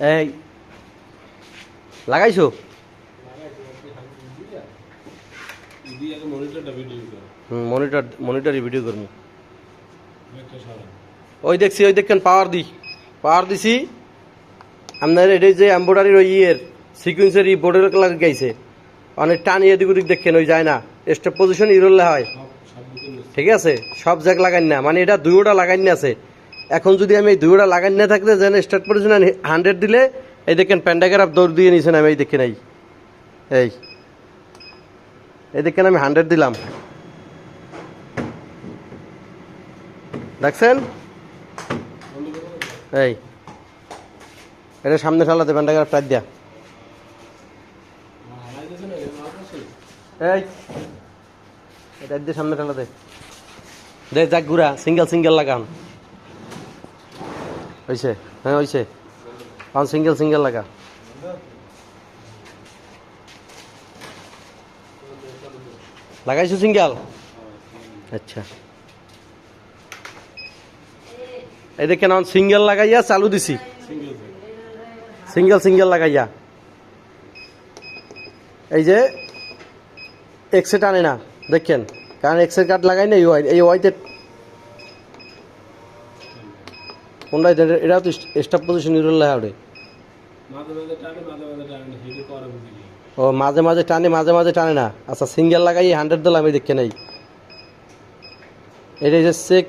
এই লাগাইছো? Monitor video করবো। ওই দেখছি, ওই দেখেন পাওয়ার দিছি। আপনার এটা যে এম্ব্রয়ডারির ওই সিকুয়েন্সের বোর্ডের লাগাইছে, অনেক টানি এদিক ওদিক দেখেন, ওই যায় না, স্টেপ পজিশন ইরোলে হয়। ঠিক আছে, সব জায়গা লাগাই না, মানে এটা দুইটা লাগাই না আছে। এখন যদি আমি এই দুইটা লাগাই না থাকলে যেন স্টার্ট পজিশন 100 দিলে এই দেখেন প্যান্ডাগ্রাফ দৌড় দিয়ে নিয়েছেন আমি, এই দেখেন এই দেখেন আমি 100 দিলাম, দেখছেন? এই এটা সামনে ফেলাতে প্যান্ডাগ্রাফ টাইট দিয়া, এই এটা দিয়ে সামনে ফেলাতে দে, যাক ঘুরা সিঙ্গেল লাগান। হয়েছে? হ্যাঁ হয়েছে, সিঙ্গেল লাগা। লাগাইছো সিঙ্গেল? আচ্ছা, এই দেখেন সিঙ্গেল লাগাইয়া চালু দিছি, সিঙ্গেল লাগাইয়া। এই যে এক্সে টানে না দেখেন, কারণ এক্সের কাট লাগাই না এই ওয়াইতে কোনটা, এটাও তো স্টপ পজিশন ইরোলে হবে। ও মাঝে মাঝে টানে না। আচ্ছা, সিঙ্গেল লাগাই 100 দিলাম, এই দেখে নেই। এটা হচ্ছে চেক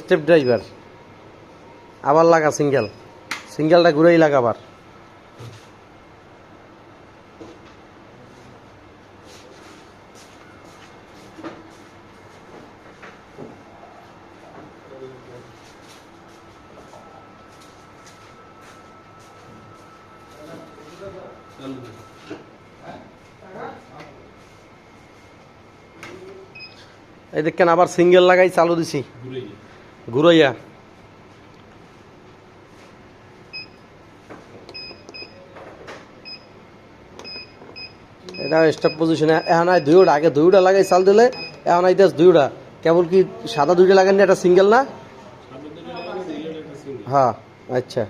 স্টেপ ড্রাইভার। আবার লাগা সিঙ্গেলটা ঘুরেই লাগাবার। এই দেখেন আবার সিঙ্গেল লাগাই চালু দিছি ঘুরাইয়া। এটা স্টপ পজিশনে এখন দুইটা, আগে দুইটা লাগাই চাল দিলে, এখন আইতেছে দুইটা। কেবল কি সাদা দুইটা লাগান না, এটা সিঙ্গেল না? হ্যাঁ আচ্ছা,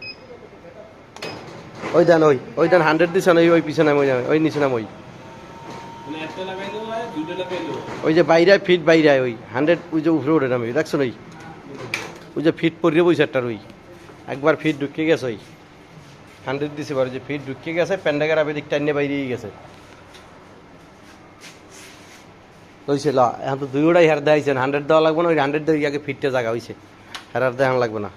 ওই দেন 100 দিছেন, ওই পিছনে ওই নিচে নাম ওই যে বাইরে ফিট বাইরে ওই 100, ওই যে উপরে ওঠে নামে, দেখছো ওই যে ফিট পরিয়ে বই সেটার ওই একবার ফিট ঢুকিয়ে গেছে, ওই 100 দিছে, যে ফিট ঢুকিয়ে গেছে, প্যান্ডাগার আবেদিক টাইনে বাইরেই গেছে। হয়েছে এখন তো দুইটাই হের দেখাইছেন, 100 দেওয়া লাগবে না, ওই 100 দিয়ে আগে ফিটটা জায়গা হয়েছে, হেরার দেখান লাগবে না।